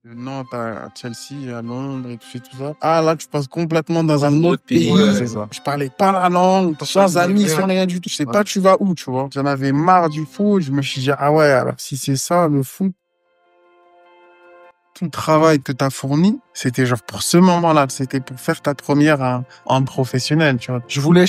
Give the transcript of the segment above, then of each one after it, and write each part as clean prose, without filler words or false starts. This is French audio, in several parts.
De Nantes à Chelsea, à Londres et tout ça. Ah, là, tu passes complètement dans un autre pays. Ouais, c'est ça. Je parlais pas la langue, sans amis, sans rien du tout. Je sais pas tu vas où, tu vois. J'en avais marre du foot. Je me suis dit, ah ouais, alors si c'est ça, le foot, tout le travail que tu as fourni, c'était genre pour ce moment-là, c'était pour faire ta première en professionnel, tu vois. Je voulais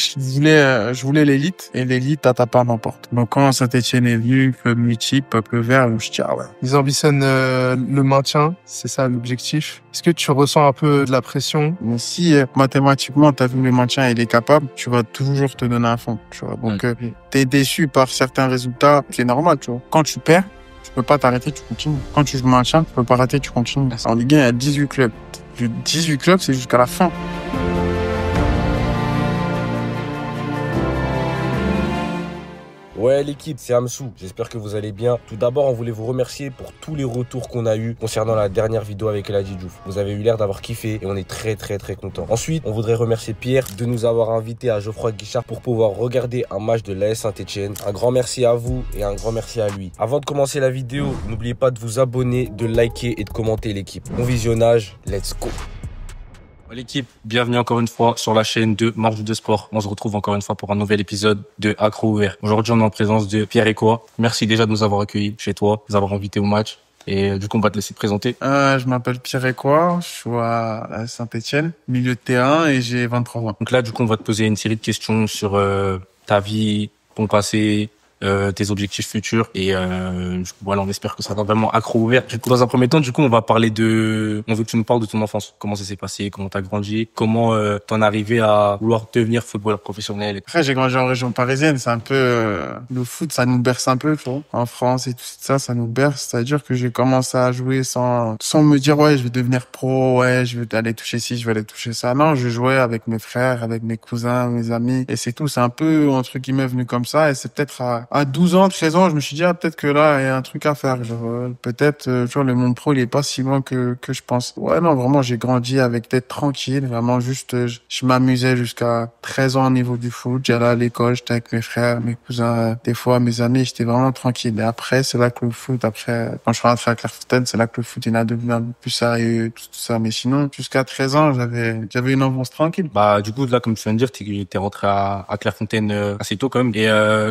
l'élite, et l'élite, t'as pas n'importe. Donc quand Saint-Etienne est venu, Club Mythique, Peuple Vert, je me suis dit, ah ouais. Ils ambitionnent le maintien, c'est ça l'objectif. Est-ce que tu ressens un peu de la pression? Mais si mathématiquement, t'as vu le maintien, il est capable, tu vas toujours te donner à fond, tu vois. Donc t'es déçu par certains résultats, c'est normal, tu vois. Quand tu perds, tu peux pas t'arrêter, tu continues. Quand tu joues maintien, tu peux pas rater, tu continues. En Ligue 1, il y a 18 clubs. 18 clubs, c'est jusqu'à la fin. Ouais l'équipe, c'est Amsou, j'espère que vous allez bien. Tout d'abord, on voulait vous remercier pour tous les retours qu'on a eu concernant la dernière vidéo avec Eladji Diouf. Vous avez eu l'air d'avoir kiffé et on est très contents. Ensuite, on voudrait remercier Pierre de nous avoir invités à Geoffroy Guichard pour pouvoir regarder un match de l'AS Saint-Etienne. Un grand merci à vous et un grand merci à lui. Avant de commencer la vidéo, n'oubliez pas de vous abonner, de liker et de commenter l'équipe. Bon visionnage, let's go. L'équipe, bienvenue encore une fois sur la chaîne de Marche de Sport. On se retrouve encore une fois pour un nouvel épisode de Accro Ouvert. Aujourd'hui, on est en présence de Pierre Ecoa. Merci déjà de nous avoir accueillis chez toi, de nous avoir invités au match. Et du coup, on va te laisser te présenter. Je m'appelle Pierre Ecoa, je suis à Saint-Etienne, milieu de terrain, et j'ai 23 ans. Donc là, du coup, on va te poser une série de questions sur ta vie, ton passé, tes objectifs futurs et du coup, voilà, on espère que ça va vraiment accro ouvert. Du coup, dans un premier temps, du coup, on veut que tu nous parles de ton enfance. Comment ça s'est passé, comment t'as grandi, comment t'en es arrivé à vouloir devenir footballeur professionnel. Après, j'ai grandi en région parisienne, c'est un peu le foot, ça nous berce un peu, tu vois. En France et tout ça, ça nous berce. C'est-à-dire que j'ai commencé à jouer sans me dire ouais, je vais devenir pro, ouais, je vais aller toucher ci, je vais aller toucher ça. Non, je jouais avec mes frères, avec mes cousins, mes amis, et c'est tout. C'est un peu entre guillemets venu comme ça, et c'est peut-être à 12 ans, 13 ans, je me suis dit, ah, peut-être que là, il y a un truc à faire. Genre, peut-être, tu vois, le monde pro, il est pas si loin que je pense. Ouais, non, vraiment, j'ai grandi avec tête tranquille. Vraiment, juste, je m'amusais jusqu'à 13 ans au niveau du foot. J'allais à l'école, j'étais avec mes frères, mes cousins, des fois, mes amis, j'étais vraiment tranquille. Et après, c'est là que le foot, quand je suis rentré à Clairefontaine, c'est là que le foot, il a devenu un peu plus sérieux, tout ça. Mais sinon, jusqu'à 13 ans, j'avais une enfance tranquille. Bah, du coup, là, comme tu viens de dire, t'es rentré à Clairefontaine assez tôt quand même. Et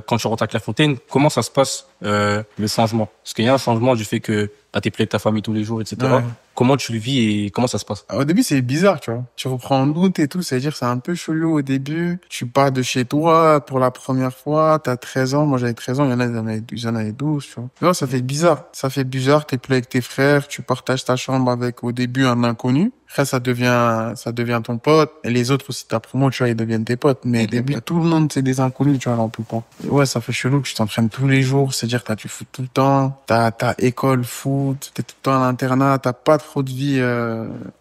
quand tu rentres à Clairefontaine, comment ça se passe le changement? Parce qu'il y a un changement du fait que t'es plus avec ta famille tous les jours, etc. Ouais. Comment tu le vis et comment ça se passe? Au début, c'est bizarre, tu vois. Tu reprends en août et tout, c'est-à-dire c'est un peu chelou au début. Tu pars de chez toi pour la première fois, t'as 13 ans, moi j'avais 13 ans, il y en a, ils en avaient 12, tu vois. Non, ça fait bizarre. Ça fait bizarre, t'es plus avec tes frères, tu partages ta chambre avec, au début, un inconnu. Après, ça devient ton pote. Et les autres aussi, ta promo, tu vois, ils deviennent tes potes. Mais au début, tout le monde, c'est des inconnus, tu vois, dans tout le temps. Et ouais, ça fait chelou que tu t'entraînes tous les jours, c'est-à-dire t'as du foot tout le temps, t'as école, foot, t'es tout le temps à l'internat, t'as pas trop de vie,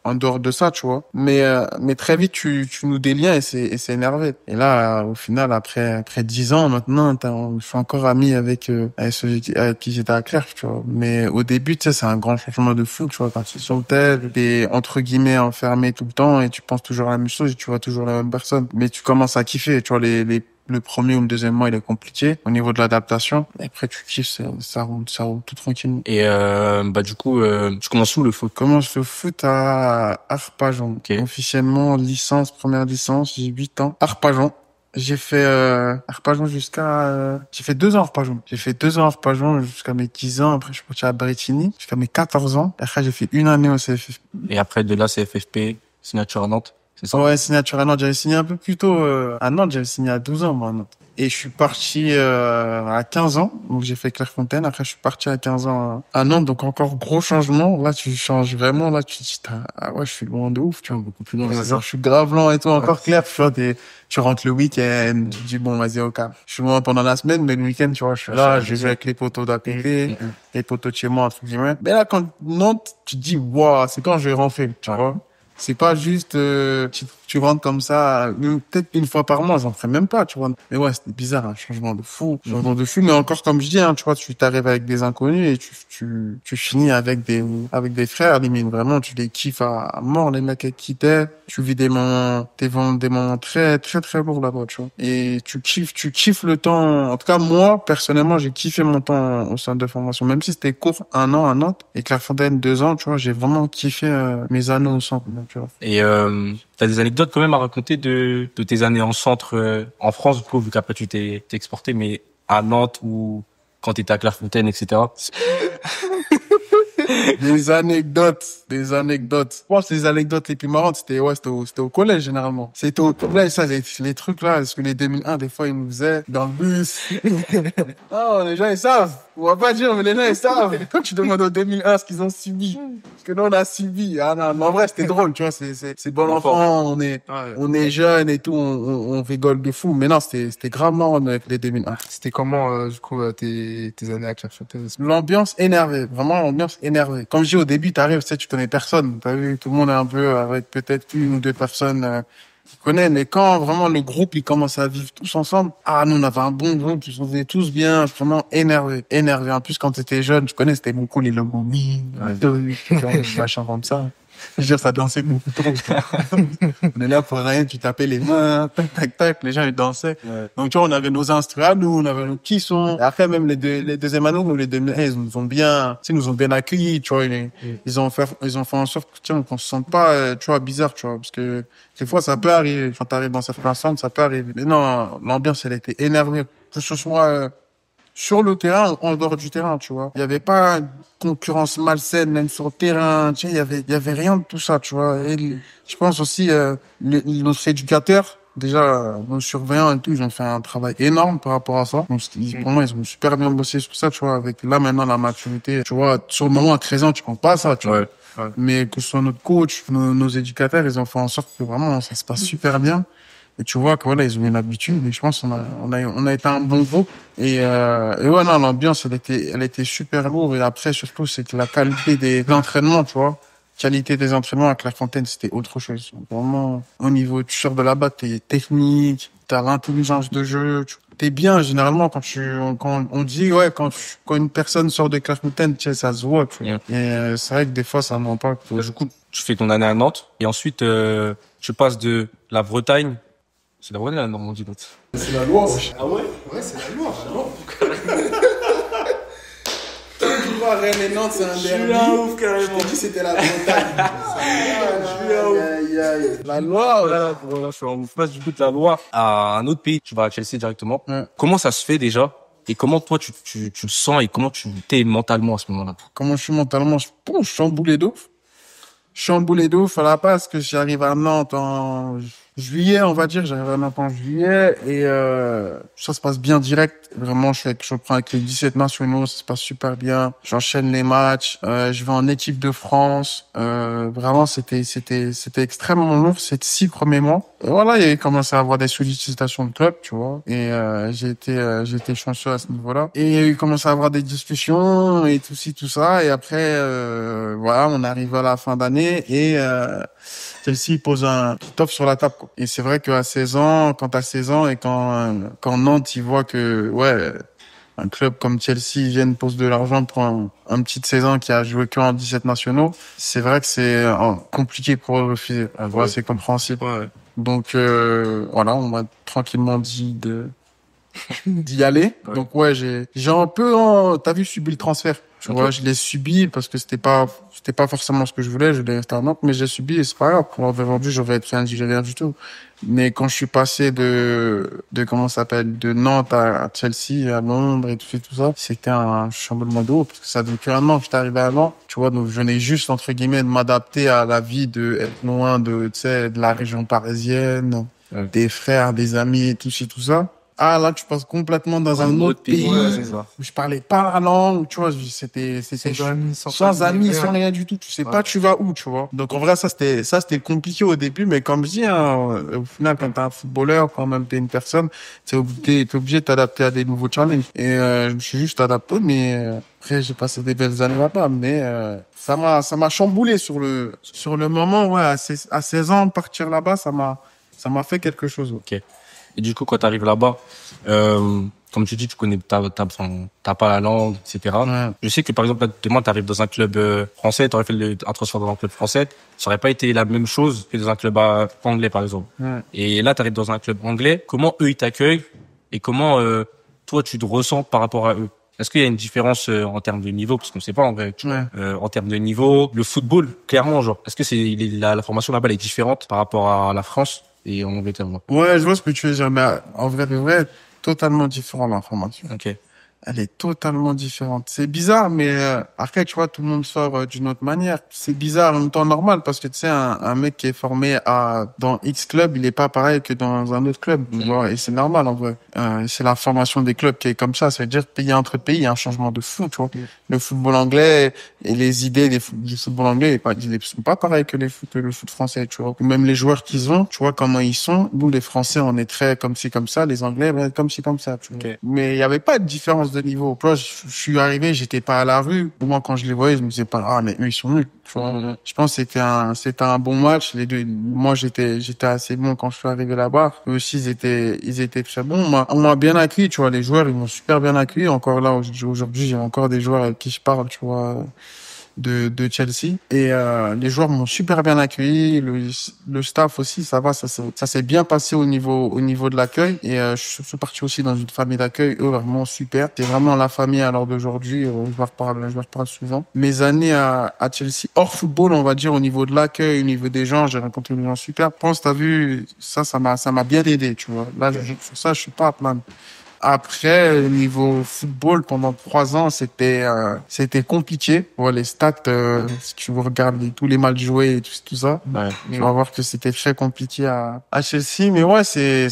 en dehors de ça, tu vois. Mais très vite, tu noues des liens et c'est énervé. Et là, au final, après 10 ans, maintenant, je suis encore ami avec ceux avec qui j'étais à Clerc, tu vois. Mais au début, tu sais, c'est un grand changement de fou, tu vois. Quand tu es sur le tel, t'es, entre guillemets, enfermé tout le temps et tu penses toujours à la même chose et tu vois toujours la même personne. Mais tu commences à kiffer, tu vois, le premier ou le deuxième mois, il est compliqué au niveau de l'adaptation. Et après, tu kiffes, ça roule tout tranquillement. Et bah du coup, tu commences où le foot? Commence le foot à Arpajon. Okay. Officiellement, première licence, j'ai 8 ans. Arpajon. J'ai fait Arpajon j'ai fait 2 ans Arpajon. J'ai fait 2 ans Arpajon jusqu'à mes 10 ans. Après, je suis parti à Bretigny jusqu'à mes 14 ans. Et après, j'ai fait une année au CFFP. Et après, de là, CFFP, signature à Nantes, c'est ça? Ouais, signature à Nantes. J'avais signé un peu plus tôt à Nantes. J'avais signé à 12 ans, moi, à Nantes. Et je suis parti à 15 ans. Donc, j'ai fait Clairefontaine. Après, je suis parti à 15 ans à Nantes. Donc, encore gros changement. Là, tu changes vraiment. Là, tu te dis, ah ouais, je suis loin de ouf, tu vois, beaucoup plus loin. Genre, je suis grave lent et tout. Encore clair, tu vois, tu rentres le week-end. Tu te dis, bon, vas-y, au calme. Je suis loin pendant la semaine, mais le week-end, tu vois, je suis là, je joue avec les potos d'à côté, les potos de chez moi, entre guillemets. Mais là, quand Nantes, tu te dis, waouh, c'est quand je vais rentrer, tu vois. C'est pas juste, tu Tu rentres comme ça, peut-être une fois par mois, j'en ferais même pas, tu vois. Mais ouais, c'était bizarre, un changement de fou. Changement de fou, mais encore comme je dis, hein, tu vois, tu t'arrives avec des inconnus et tu finis avec des frères, limite, vraiment, tu les kiffes à mort, les mecs avec qui t'es. Tu vis des moments très, très, très lourds là-bas, tu vois. Et tu kiffes le temps. En tout cas, moi, personnellement, j'ai kiffé mon temps au centre de formation. Même si c'était court, 1 an à Nantes, et Clairefontaine, 2 ans, tu vois, j'ai vraiment kiffé mes années au centre, tu vois. Et t'as des anecdotes quand même à raconter de tes années en centre en France, du coup, vu qu'après tu t'es exporté, mais à Nantes ou quand t'étais à Clairefontaine, etc. Des anecdotes. Je pense que les anecdotes les plus marrantes, c'était au collège, généralement. C'était au collège, ça, les trucs là, parce que les 2001, des fois, ils nous faisaient dans le bus. Oh, les gens, ils savent. On va pas dire, mais les gens, ils savent. Quand tu demandes aux 2001 ce qu'ils ont subi. Parce que nous, on a subi. Ah non, mais en vrai, c'était drôle, tu vois, c'est bon enfant, on est jeunes et tout, on rigole de fou. Mais non, c'était grave marrant avec les 2001. C'était comment, du coup, tes années à Clairefontaine? L'ambiance énervée, vraiment l'ambiance énervée. Comme je dis au début, t'arrives, tu sais, tu connais personne. T'as vu, tout le monde est un peu avec peut-être une ou deux personnes qui connaissent. Mais quand vraiment le groupe, il commence à vivre tous ensemble, ah, nous, on avait un bon groupe, ils sont tous bien, vraiment énervé. En plus, quand t'étais jeune, tu connais, c'était beaucoup les Logos-Mi, machin comme ça. Je veux dire, ça dansait beaucoup trop. On est là pour rien, tu tapais les mains, tac, tac, tac, les gens, ils dansaient. Ouais. Donc, tu vois, on avait nos instruments à nous, on avait nos petits sons. Et après, même les deuxièmes anneaux, nous, les deuxièmes, ils nous ont bien, tu sais, nous ont bien accueillis, tu vois. Ils ont fait en sorte que, tiens, qu'on se sente pas, tu vois, bizarre, tu vois. Parce que, des fois, ça peut arriver. Quand t'arrives dans certains centres, ça peut arriver. Mais non, l'ambiance, elle était énervée. Que ce soit, sur le terrain, en dehors du terrain, tu vois. Il y avait pas une concurrence malsaine, même sur le terrain, tu sais, il y avait rien de tout ça, tu vois. Et je pense aussi, nos éducateurs, déjà, nos surveillants et tout, ils ont fait un travail énorme par rapport à ça. Donc, pour moi, ils ont super bien bossé sur ça, tu vois, avec là, maintenant, la maturité. Tu vois, sur le moment, à 13 ans, tu penses pas à ça, tu vois. Ouais. Mais que ce soit notre coach, nos éducateurs, ils ont fait en sorte que vraiment, ça se passe super bien. Et tu vois que voilà, ils ont une habitude. Et je pense on a été un bon groupe. Et ouais, non, l'ambiance, elle était super lourde. Et après, surtout, c'est que la qualité des entraînements, tu vois. Qualité des entraînements à Clairefontaine, c'était autre chose. Vraiment, au niveau, tu sors de là-bas, t'es technique, t'as l'intelligence de jeu, t'es bien, généralement, quand on dit, ouais, quand une personne sort de Clairefontaine, tu sais, ça se voit, tu vois. Et c'est vrai que des fois, ça ment pas. Du coup, tu fais ton année à Nantes. Et ensuite, tu passes de la Bretagne. C'est la Bretagne, la Normandie, l'autre. C'est la Loire. Ah ouais? Ouais, c'est la Loire. Tu vois, Rennes et Nantes, c'est un derby. Je suis un ouf, carrément. Je t'ai dit, c'était la Bretagne. Je suis un ouf. La Loire, là, je suis en face du coup de la Loire à un autre pays. Tu vas à Chelsea directement. Ouais. Comment ça se fait déjà? Et comment toi, tu le sens et comment tu t'es mentalement à ce moment-là? Comment je suis mentalement? Je suis chamboulé d'ouf. Chamboulé d'ouf à la base que j'arrive à Nantes en juillet, on va dire. J'arrive à Nantes en juillet et ça se passe bien direct. Vraiment, je prends avec les 17 nationaux, ça se passe super bien. J'enchaîne les matchs. Je vais en équipe de France. Vraiment, c'était extrêmement lourd ces 6 premiers mois. Et voilà, il y a commencé à avoir des sollicitations de club, tu vois. Et j'ai été chanceux à ce niveau-là. Et il commencé à avoir des discussions et tout ci, tout ça. Et après, voilà, on arrive à la fin d'année et Chelsea pose un petit offre sur la table, quoi. Et c'est vrai qu'à 16 ans, quand t'as 16 ans et quand Nantes, il voit que, ouais, un club comme Chelsea vient pose de l'argent pour un petit de 16 ans qui a joué que en 17 nationaux, c'est vrai que c'est compliqué pour refuser. Voilà, c'est compréhensible. Ouais. Donc, voilà, on m'a tranquillement dit d'y aller. Ouais. Donc, ouais, j'ai un peu, t'as vu, subi le transfert. Tu vois, je l'ai subi parce que c'était pas forcément ce que je voulais. Je voulais rester à Nantes, mais j'ai subi et c'est pas grave. Aujourd'hui, j'aurais été un Nigérien du tout. Mais quand je suis passé de comment ça s'appelle, de Nantes à Chelsea, à Londres et tout ça, c'était un chamboulement d'eau parce que ça faisait qu'un an que j'étais arrivé à Nantes. Tu vois, donc je venais juste, entre guillemets, de m'adapter à la vie de être loin de la région parisienne, des frères, des amis et tout ça. Ah, là, tu passes complètement dans un autre pays. Ouais, c'est ça. Je parlais pas la langue, tu vois, c'était sans amis, sans rien du tout. Tu sais pas tu vas où, tu vois. Donc, en vrai, c'était compliqué au début, mais comme je dis, hein, au final, quand t'es un footballeur, quand même t'es une personne, t'es obligé de t'adapter à des nouveaux challenges. Et, je me suis juste adapté, mais, après, j'ai passé des belles années là-bas, mais, ça m'a chamboulé sur le moment, ouais, à 16 ans, partir là-bas, ça m'a fait quelque chose. Ok. Et du coup, quand tu arrives là-bas, comme tu dis, tu connais, t'as pas la langue, etc. Ouais. Je sais que par exemple, là, demain, t'arrives dans un club français, t'aurais fait un transfert dans un club français, ça aurait pas été la même chose que dans un club anglais, par exemple. Ouais. Et là, t'arrives dans un club anglais. Comment eux ils t'accueillent et comment toi tu te ressens par rapport à eux? Est-ce qu'il y a une différence en termes de niveau, parce qu'on sait pas en vrai, tu vois, en termes de niveau, le football, clairement, genre, est-ce que la formation là-bas elle est différente par rapport à la France et en Angleterre? Ouais, je vois ce que tu veux dire, mais en vrai, de vrai, totalement différent l'information. Ok. Elle est totalement différente. C'est bizarre, mais après, tu vois, tout le monde sort d'une autre manière. C'est bizarre en même temps normal, parce que tu sais, un mec qui est formé dans X club, il est pas pareil que dans un autre club. Tu vois, et c'est normal en vrai. C'est la formation des clubs qui est comme ça. Ça veut dire pays entre pays, il y a un changement de fou, tu vois. Le football anglais et les idées du football anglais, ils sont pas pareils que le foot français, tu vois. Même les joueurs qu'ils ont, tu vois comment ils sont. Nous, les Français, on est très comme ci, comme ça. Les Anglais, ben, comme ci, comme ça, tu vois. Okay. Mais il y avait pas de différence de niveau. Tu vois, je suis arrivé, j'étais pas à la rue. Moi, quand je les voyais, je me disais pas, ah, mais eux, ils sont nuls. Tu vois. Je pense que c'était un bon match. Les deux, moi, j'étais assez bon quand je suis arrivé là-bas. Eux aussi, ils étaient très bons. On m'a bien accueilli, tu vois. Les joueurs, ils m'ont super bien accueilli. Encore là, aujourd'hui, j'ai encore des joueurs avec qui je parle, tu vois, de Chelsea. Et les joueurs m'ont super bien accueilli, le staff aussi, ça va, ça s'est bien passé au niveau de l'accueil. Et je suis parti aussi dans une famille d'accueil, eux vraiment super. C'est vraiment la famille à l'heure d'aujourd'hui, je leur parle souvent. Mes années à Chelsea hors football, on va dire, au niveau de l'accueil, au niveau des gens, j'ai rencontré des gens super. Je pense, t'as vu, ça m'a bien aidé, tu vois. Là, sur ça, je suis pas à plaindre. Après, niveau football, pendant 3 ans, c'était compliqué. Ouais, les stats, si tu regardes tous les matchs joués et tout ça, Ouais. tu vas voir que c'était très compliqué à Chelsea. Mais ouais, c'est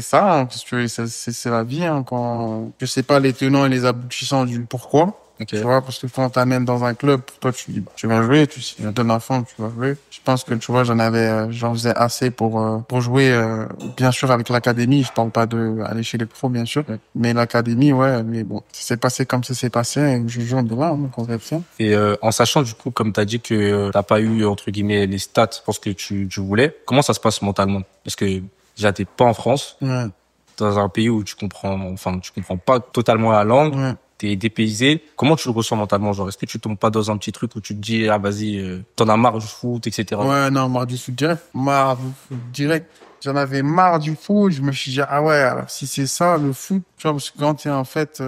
ça, hein, parce que c'est la vie, hein, quand, je sais pas les tenants et les aboutissants du pourquoi. Okay. Tu vois, parce que quand t'amènes dans un club, toi, tu dis, bah, tu vas jouer, si tu donnes un fond, tu vas jouer. Je pense que, tu vois, j'en faisais assez pour jouer, bien sûr, avec l'académie. Je parle pas aller chez les pros, bien sûr. Ouais. Mais l'académie, ouais, mais bon, c'est passé comme ça s'est passé, et je joue de là, hein, qu'on fait. Et, en sachant, du coup, comme t'as dit que t'as pas eu, entre guillemets, les stats pour ce que tu voulais, comment ça se passe mentalement? Parce que, déjà, t'es pas en France. Ouais. Dans un pays où tu comprends pas totalement la langue. Ouais. T'es dépaysé. Comment tu le ressens mentalement, genre? Est-ce que tu tombes pas dans un petit truc où tu te dis, ah, vas-y, t'en as marre du foot, etc. Ouais, non, marre du foot direct. J'en avais marre du foot. Je me suis dit, ah ouais, alors si c'est ça, le foot, tu vois, parce que quand t'es en fait,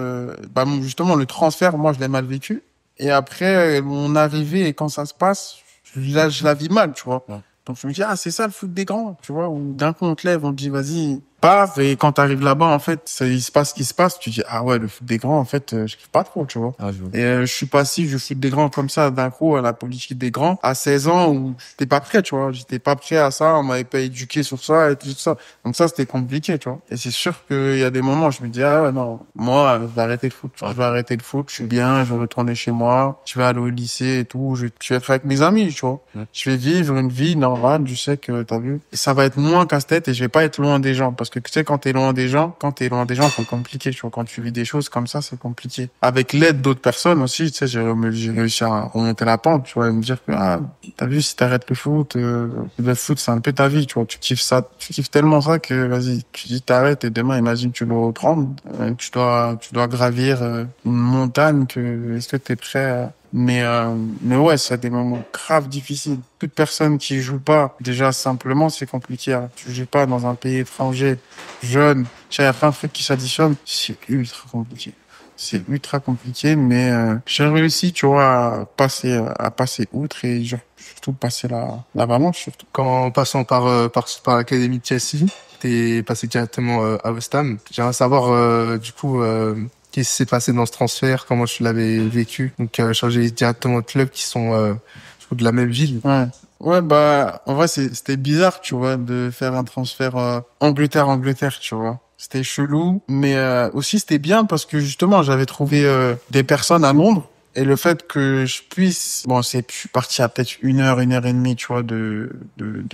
justement, le transfert, moi, je l'ai mal vécu. Et après, mon arrivée et quand ça se passe, je la vis mal, tu vois. Ouais. Donc, je me dis, ah, c'est ça le foot des grands, tu vois, où d'un coup, on te lève, on te dit, vas-y, paf, et quand t'arrives là-bas, en fait, il se passe ce qui se passe, tu dis, ah ouais, le foot des grands, en fait, je kiffe pas trop, tu vois. Ah, et je suis passif du foot des grands comme ça, d'un coup, à la politique des grands, à 16 ans, où j'étais pas prêt, tu vois, j'étais pas prêt à ça, on m'avait pas éduqué sur ça, et tout ça. Donc ça, c'était compliqué, tu vois. Et c'est sûr qu'il y a des moments où je me dis, ah ouais, non, moi, je vais arrêter le foot, je vais arrêter le foot, je suis bien, je vais retourner chez moi, je vais aller au lycée et tout, je vais être avec mes amis, tu vois. Je vais vivre une vie normale, je sais que, t'as vu. Et ça va être moins casse-tête et je vais pas être loin des gens, parce que tu sais, quand t'es loin des gens, c'est compliqué, tu vois. Quand tu vis des choses comme ça, c'est compliqué. Avec l'aide d'autres personnes aussi, tu sais, j'ai réussi à remonter la pente, tu vois, et me dire que, ah, t'as vu, si t'arrêtes le foot, c'est un peu ta vie, tu vois. Tu kiffes ça, tu kiffes tellement ça que, vas-y, tu dis t'arrêtes et demain, imagine, tu dois reprendre, tu dois gravir une montagne est-ce que t'es prêt Mais ouais, c'est des moments graves difficiles. Toute personne qui joue pas, déjà simplement, c'est compliqué. Hein. Tu joues pas dans un pays étranger, jeune. Il y a plein de trucs qui s'additionnent. C'est ultra compliqué. C'est ultra compliqué, mais j'ai réussi, tu vois, à passer outre et surtout passer la balance, surtout. En passant par l'académie de Chelsea, t'es passé directement à West Ham. J'aimerais savoir, du coup, qu'est-ce qui s'est passé dans ce transfert, comment tu l'avais vécu. Donc, changer directement de club qui sont de la même ville. Ouais. Ouais, en vrai, c'était bizarre, tu vois, de faire un transfert Angleterre, tu vois. C'était chelou, mais aussi c'était bien parce que justement j'avais trouvé des personnes à Londres. Et le fait que je puisse, bon, je suis parti à peut-être une heure et demie, tu vois, de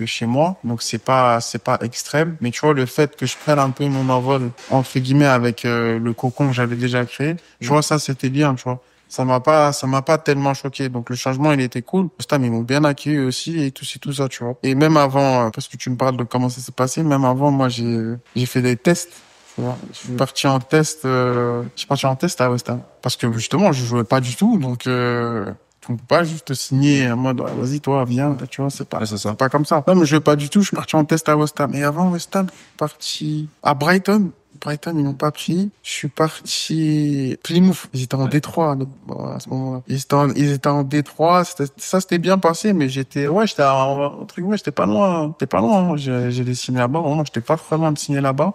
chez moi. Donc c'est pas extrême. Mais tu vois, le fait que je prenne un peu mon envol, entre guillemets, avec, le cocon que j'avais déjà créé, tu vois, ça, c'était bien, tu vois. Ça m'a pas tellement choqué. Donc le changement, il était cool. Stam, ils m'ont bien accueilli aussi et tout ça, tu vois. Et même avant, parce que tu me parles de comment ça s'est passé, même avant, moi, j'ai fait des tests. Tu vois. Je suis parti en test à West Ham. Parce que justement, je jouais pas du tout, donc tu ne peux pas juste signer en mode, ouais, vas-y, toi, viens, tu vois, Ouais, c'est ça. c'est pas comme ça. Non, mais je jouais pas du tout, je suis parti en test à West Ham. Et avant West Ham, je suis parti à Brighton. Brighton, ils m'ont pas pris. Je suis parti Plymouth. Ils étaient en Détroit, à ce moment-là. Ils étaient en Détroit. C'était bien passé, mais entre guillemets, j'étais pas loin. J'étais pas loin. Hein. J'ai signé là-bas. Vraiment, j'étais pas très loin de signer là-bas.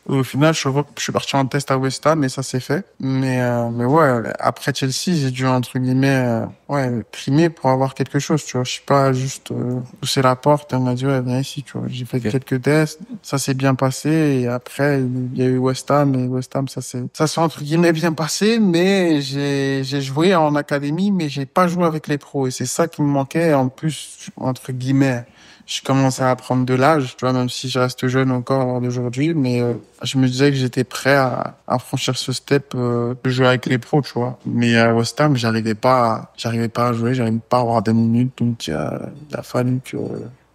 Au final, je suis parti en test à West Ham et ça s'est fait. Mais ouais, après Chelsea, j'ai dû, entre guillemets, ouais, primer pour avoir quelque chose, tu vois. Je suis pas juste, pousser la porte et on m'a dit, ouais, viens ici, tu vois. J'ai fait quelques tests. Ça s'est bien passé et après, il y a eu West Ham et West Ham, ça s'est, entre guillemets, bien passé, mais j'ai joué en académie, mais j'ai pas joué avec les pros et c'est ça qui me manquait. En plus, entre guillemets, je commençais à prendre de l'âge, tu vois, même si je reste jeune encore à l'heure d'aujourd'hui, mais je me disais que j'étais prêt à franchir ce step de jouer avec les pros, tu vois. Mais à West Ham, j'arrivais pas à jouer, j'arrivais pas à avoir des minutes, donc il a fallu que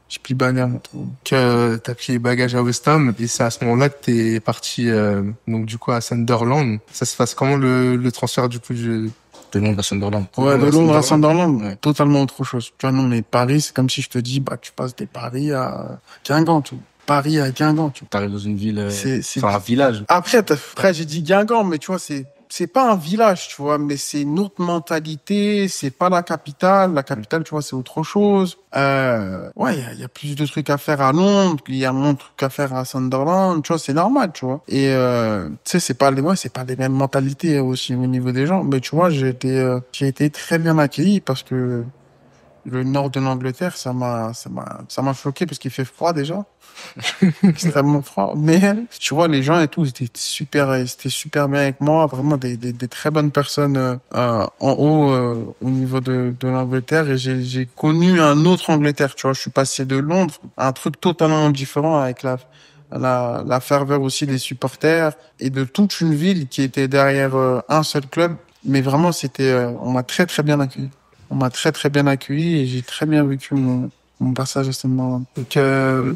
je plie bagarre. Que t'as pris les bagages à West Ham et c'est à ce moment-là que t'es parti donc du coup à Sunderland. Ça se passe comment le transfert du coup De Londres à Sunderland. Ouais, de Londres à Sunderland, Ouais. totalement autre chose. Tu vois, non, mais Paris, c'est comme si je te dis, bah, tu passes des Paris à Guingamp, tu vois. Paris à Guingamp, tu vois. T'arrives dans une ville, C'est enfin un village. Après, j'ai dit Guingamp, mais tu vois, c'est pas un village, tu vois, mais c'est une autre mentalité, c'est pas la capitale. La capitale, tu vois, c'est autre chose. Ouais, il y a plus de trucs à faire à Londres, il y a moins de trucs à faire à Sunderland, tu vois, c'est normal, tu vois. Et, tu sais, c'est pas les mêmes mentalités aussi au niveau des gens, mais tu vois, j'ai été très bien accueilli parce que le nord de l'Angleterre, ça m'a choqué parce qu'il fait froid déjà. Extrêmement froid. Mais, tu vois, les gens et tout, c'était super bien avec moi. Vraiment des très bonnes personnes, en haut, au niveau de l'Angleterre. Et j'ai connu un autre Angleterre, tu vois. Je suis passé de Londres à un truc totalement différent avec la ferveur aussi des supporters et de toute une ville qui était derrière, un seul club. Mais vraiment, on m'a très, très bien accueilli. On m'a très très bien accueilli et j'ai très bien vécu mon passage à Sunderland. Donc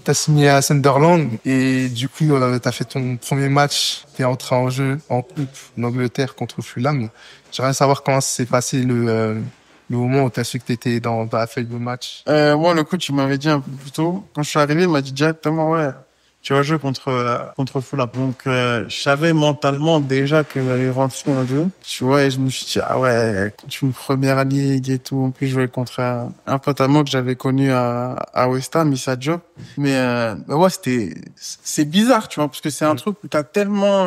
t'as signé à Sunderland et du coup t'as fait ton premier match, t'es entré en jeu en coupe d'Angleterre contre Fulham. J'aimerais savoir comment s'est passé le moment où t'as su que t'étais dans la feuille de match. Moi, le coach, il m'avait dit un peu plus tôt. Quand je suis arrivé, il m'a dit directement, ouais, tu vas jouer contre Fulham. Donc, je savais mentalement déjà que j'allais rentrer en jeu. Tu vois, et je me suis dit, ah ouais, contre une première ligue et tout. En plus, je jouais contre un pote à moi que j'avais connu à West Ham, Issa Diop. Mais ouais, c'est bizarre, tu vois, parce que c'est un truc où t'as tellement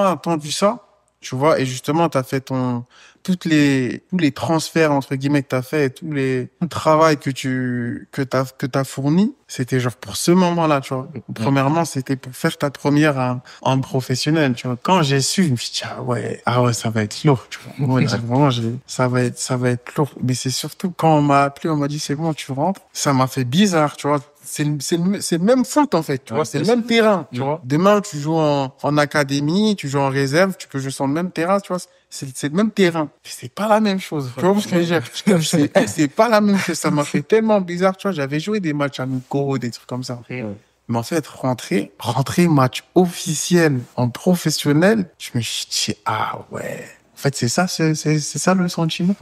attendu ça, tu vois, et justement, t'as fait tous les transferts, entre guillemets, que t'as fait et tout le travail que t'as fourni, c'était genre pour ce moment-là, tu vois. Premièrement, c'était pour faire ta première en professionnel, tu vois. Quand j'ai su, je me suis dit, ah ouais, ça va être lourd, tu vois. Ouais, vraiment, ça va être lourd. Mais c'est surtout quand on m'a appelé, on m'a dit, c'est bon, tu rentres. Ça m'a fait bizarre, tu vois. C'est le même foot, en fait, tu vois. C'est le même terrain, tu vois. Demain, tu joues en académie, tu joues en réserve, tu peux jouer sur le même terrain, tu vois. C'est le même terrain. C'est pas la même chose. Tu vois ce que je veux dire? C'est pas la même chose. Ça m'a fait tellement bizarre, tu vois. J'avais joué des matchs amicaux, des trucs comme ça. Mais en fait, rentrer match officiel en professionnel, je me suis dit, ah ouais. En fait, c'est ça le sentiment.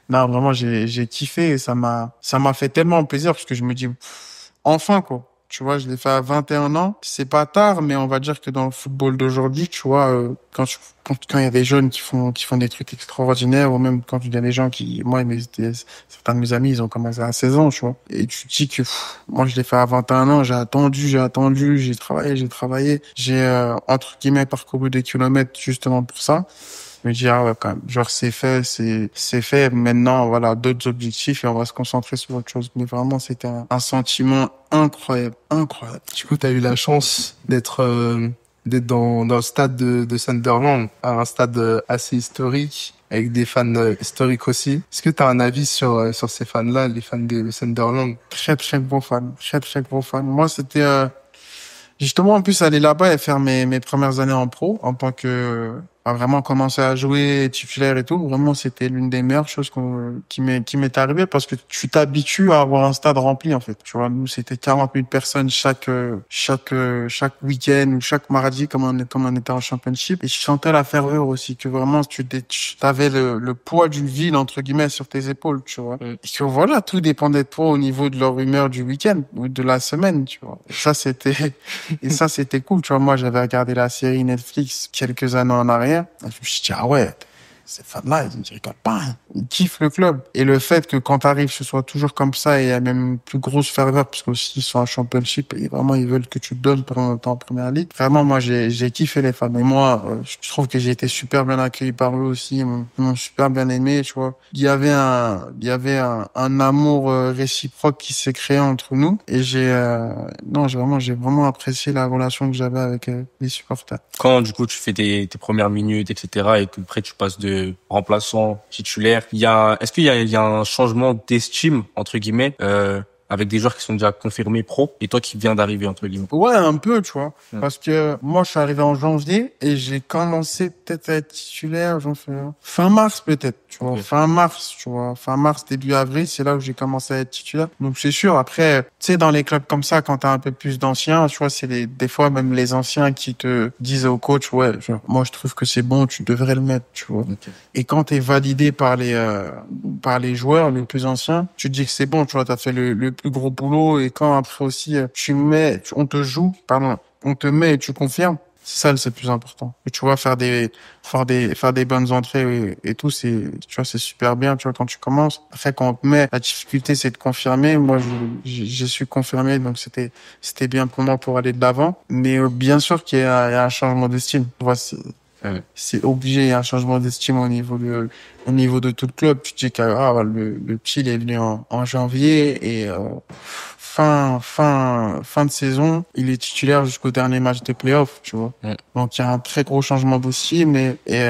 Non, vraiment, j'ai kiffé et ça m'a fait tellement plaisir parce que je me dis, enfin, quoi. Tu vois, je l'ai fait à 21 ans. C'est pas tard, mais on va dire que dans le football d'aujourd'hui, tu vois, quand il y a des jeunes qui font des trucs extraordinaires, ou même quand il y a des gens certains de mes amis, ils ont commencé à 16 ans, tu vois. Et tu te dis que, moi, je l'ai fait à 21 ans, j'ai attendu, j'ai travaillé. J'ai, entre guillemets, parcouru des kilomètres justement pour ça. Je me dis, ah ouais, quand même. Genre, c'est fait. Maintenant, voilà, d'autres objectifs et on va se concentrer sur autre chose. Mais vraiment, c'était un sentiment incroyable, incroyable. Du coup, tu as eu la chance d'être dans le stade de Sunderland, un stade assez historique, avec des fans historiques aussi. Est-ce que tu as un avis sur ces fans-là, les fans de Sunderland? Très gros fan. Très gros fan. Moi, c'était, justement, en plus, aller là-bas et faire mes premières années en pro, en tant que, à vraiment commencer à jouer titulaire et tout, vraiment, c'était l'une des meilleures choses qui m'est arrivée parce que tu t'habitues à avoir un stade rempli, en fait. Tu vois, nous, c'était 40 000 personnes chaque week-end ou chaque mardi, comme on était en championship. Et je sentais la ferveur aussi, que vraiment, tu avais le poids d'une ville, entre guillemets, sur tes épaules, tu vois. Et que voilà, tout dépendait de toi au niveau de leur humeur du week-end ou de la semaine, tu vois. Et ça, c'était cool, tu vois. Moi, j'avais regardé la série Netflix quelques années en arrière. Je me suis dit, ah ouais, ces fans-là, ils rigolent pas, hein. Ils kiffent le club. Et le fait que quand t'arrives, ce soit toujours comme ça et il y a même une plus grosse ferveur, parce qu'aussi, ils sont en championship et vraiment, ils veulent que tu te donnes pendant le temps en première ligue. Vraiment, moi, j'ai kiffé les fans. Et moi, je trouve que j'ai été super bien accueilli par eux aussi. Ils m'ont super bien aimé, tu vois. Il y avait un amour réciproque qui s'est créé entre nous. Et j'ai vraiment apprécié la relation que j'avais avec les supporters. Quand, du coup, tu fais tes premières minutes, etc., et que après tu passes de remplaçant, titulaire, est-ce qu'il y a un changement d'estime, entre guillemets, avec des joueurs qui sont déjà confirmés pro, et toi qui viens d'arriver, entre guillemets? Ouais, un peu, tu vois. Parce que moi, je suis arrivé en janvier et j'ai commencé peut-être à être titulaire, fin mars peut-être, tu vois. Okay. Fin mars, début avril, c'est là où j'ai commencé à être titulaire. Donc c'est sûr, après, tu sais, dans les clubs comme ça, quand t'as un peu plus d'anciens, tu vois, c'est des fois même les anciens qui te disent au coach, ouais, genre, moi je trouve que c'est bon, tu devrais le mettre, tu vois. Okay. Et quand t'es validé par les joueurs les plus anciens, tu te dis que c'est bon, tu vois, t'as fait le plus gros boulot. Et quand après aussi on te met et tu confirmes, c'est ça le plus important. Et tu vois, faire des bonnes entrées et tout, tu vois, c'est super bien, tu vois, quand tu commences. Après, quand on te met, la difficulté, c'est de confirmer. Moi, j'ai su confirmer, donc c'était bien pour moi pour aller de l'avant. Mais bien sûr qu'il y a un changement de style. Tu vois, c'est obligé, il y a un changement d'estime au niveau de tout le club. Tu te dis que le petit il est venu en janvier et fin de saison, il est titulaire jusqu'au dernier match de play-off, tu vois. Donc il y a un très gros changement d'estime et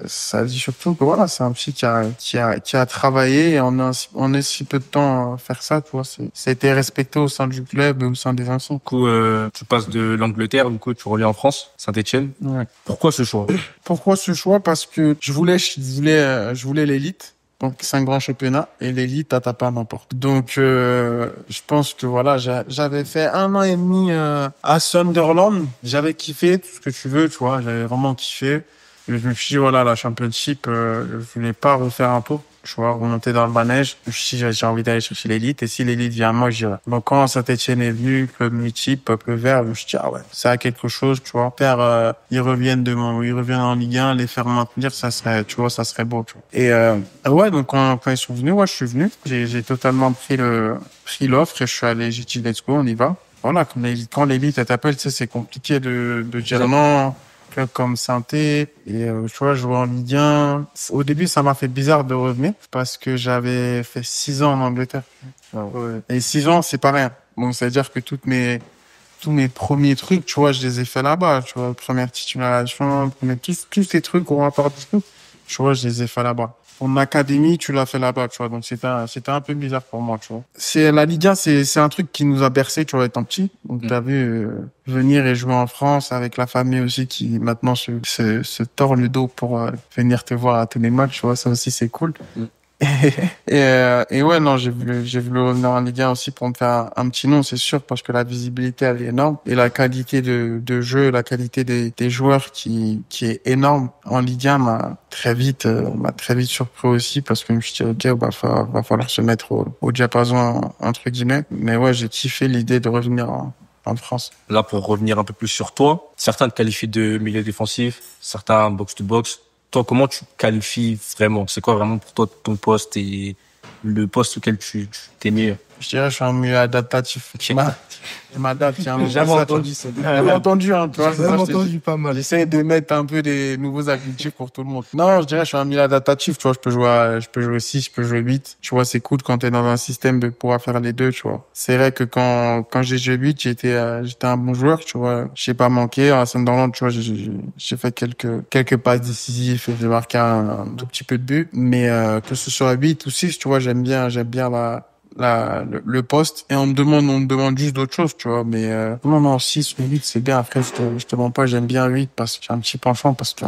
ça dit surtout que voilà, c'est un petit qui a travaillé et on est si peu de temps à faire ça, tu vois. Ça a été respecté au sein du club et au sein des anciens. Du coup, tu passes de l'Angleterre, du coup, tu reviens en France, Saint-Etienne. Ouais. Pourquoi ce choix? Parce que je voulais l'élite. Donc, c'est un grand championnat et l'élite, t'as pas n'importe. Donc, je pense que voilà, j'avais fait 1 an et demi à Sunderland. J'avais kiffé tout ce que tu veux, tu vois. J'avais vraiment kiffé. Et je me suis dit, voilà, la championship, je voulais pas refaire un tour. Tu vois, remonter dans le manège. Je me suis dit, j'ai envie d'aller chercher l'élite. Et si l'élite vient, moi, j'irai. Donc, quand Saint-Etienne est venu, club mythique, peuple vert, je me suis dit, ah ouais, ça a quelque chose, tu vois. Ils reviennent en Ligue 1, les faire maintenir, ça serait beau, tu vois. Et, ouais, donc, quand ils sont venus, ouais, je suis venu. J'ai totalement pris l'offre et je suis allé, j'ai dit, let's go, on y va. Voilà, quand l'élite, elle t'appelle, tu sais, c'est compliqué de dire non. Club comme Saint-Étienne et tu vois, jouer en Ligue 1. Au début, ça m'a fait bizarre de revenir parce que j'avais fait 6 ans en Angleterre. Ouais. Et 6 ans, c'est pas rien. Bon, ça veut dire que tous mes premiers trucs, tu vois, je les ai fait là-bas. Tu vois, première titularisation, tous ces trucs au rapport du tout, tu vois, je les ai fait là-bas. Ton académie, tu l'as fait là-bas, tu vois. Donc, c'était un peu bizarre pour moi, tu vois. La Ligue 1, c'est un truc qui nous a bercé, tu vois, étant petit. Donc, t'as vu, venir et jouer en France avec la famille aussi qui, maintenant, se tord le dos pour venir te voir à tous les matchs, tu vois. Ça aussi, c'est cool. Et ouais, non, j'ai voulu revenir en Ligue 1 aussi pour me faire un petit nom, c'est sûr, parce que la visibilité, elle est énorme. Et la qualité de jeu, la qualité des joueurs qui est énorme en Ligue 1 m'a très vite surpris aussi, parce que je me suis dit, ok, va falloir se mettre au diapason, entre guillemets. Mais ouais, j'ai kiffé l'idée de revenir en France. Là, pour revenir un peu plus sur toi, certains te qualifient de milieu défensif, certains box-to-box. Toi, comment tu qualifies vraiment? C'est quoi vraiment pour toi ton poste et le poste auquel tu t'es meilleur? Je dirais, je suis un milieu adaptatif. Je m'adapte, tiens. J'ai jamais entendu ça. J'ai jamais entendu, hein, tu vois. J'ai c'est ça, jamais je te dis. entendu pas mal. J'essaie de mettre un peu des nouveaux adjectifs pour tout le monde. Non, je dirais, je suis un milieu adaptatif, tu vois. Je peux jouer 6, je peux jouer 8. Tu vois, c'est cool quand t'es dans un système de pouvoir faire les deux, tu vois. C'est vrai que quand j'ai joué 8, j'étais un bon joueur, tu vois. J'ai pas manqué. À Sunderland, tu vois, j'ai fait quelques passes décisives et j'ai marqué un tout petit peu de but. Mais, que ce soit 8 ou 6, tu vois, j'aime bien le poste, et on me demande juste d'autres choses, tu vois, mais non 6 ou 8 c'est bien. Après je te mens pas, j'aime bien 8 parce que j'ai un petit penchant, parce que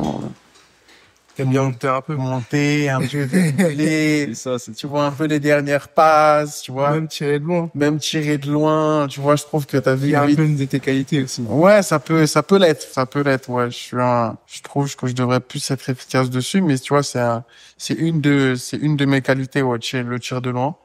T'aimes bien monter un peu. monter un peu les, C'est ça, c'est tu vois, un peu les dernières passes, tu vois, même tirer de loin. même tirer de loin, tu vois. Je trouve que t'as Il vu y a un 8. peu une de tes qualités aussi. Ouais, ça peut l'être, ouais. Je trouve que je devrais plus être efficace dessus, mais tu vois, c'est une de mes qualités, ouais, le tir de loin.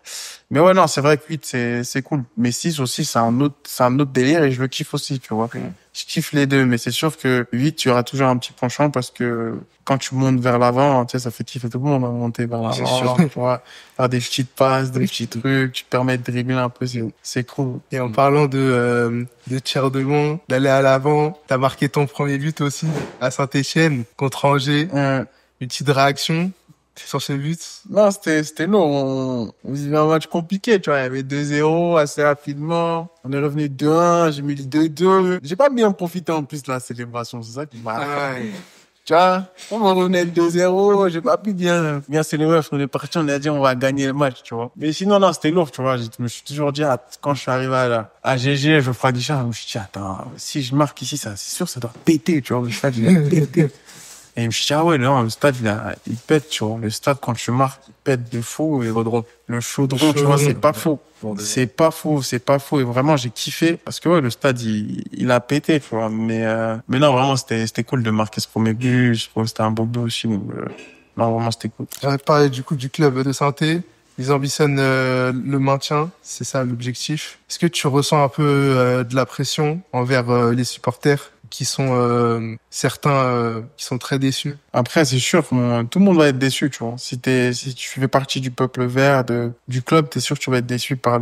Mais ouais, non, c'est vrai que 8, c'est cool. Mais 6 aussi, c'est un autre délire, et je le kiffe aussi, tu vois. Je kiffe les deux, mais c'est sûr que 8, tu auras toujours un petit penchant, parce que quand tu montes vers l'avant, tu sais, ça fait kiffer tout le monde, hein, monter vers C'est l'avant. sûr. Tu vois, faire des petites passes, des petits trucs, tu te permets de dribbler un peu, c'est cool. Et en parlant de tir de loin, d'aller à l'avant, t'as marqué ton premier but aussi à Saint-Étienne contre Angers. Une petite réaction sur ce but. Non, c'était lourd. On vivait un match compliqué, tu vois. Il y avait 2-0 assez rapidement. On est revenu 2-1, j'ai mis le 2-2. J'ai pas bien profité en plus de la célébration, c'est ça qui m'a... Tu vois, on revenait de 2-0, j'ai pas pu bien célébrer, parce qu'on est parti, on a dit on va gagner le match, tu vois. Mais sinon, non, c'était lourd, tu vois. Je me suis toujours dit, quand je suis arrivé à GG, je ferai du chat, je me suis dit, attends, si je marque ici, ça, c'est sûr, ça doit péter, tu vois. Le stade, il a pété. Et je me suis dit, ah ouais, non, le stade, il pète, tu vois. Le stade, quand tu marques, il pète de fou. Et le chaudron, tu vois, c'est pas faux. C'est pas faux. Et vraiment, j'ai kiffé. Parce que ouais, le stade, il a pété, tu vois. Mais non, vraiment, c'était cool de marquer ce premier but. Je trouve que c'était un bon but aussi. Donc, non, vraiment, c'était cool. J'aurais parlé du coup du club de Saint-Étienne. Ils ambitionnent le maintien, c'est ça l'objectif. Est-ce que tu ressens un peu de la pression envers les supporters qui sont certains qui sont très déçus? Après, c'est sûr, tout le monde va être déçu, tu vois. Si tu fais partie du peuple vert, du club, t'es sûr que tu vas être déçu par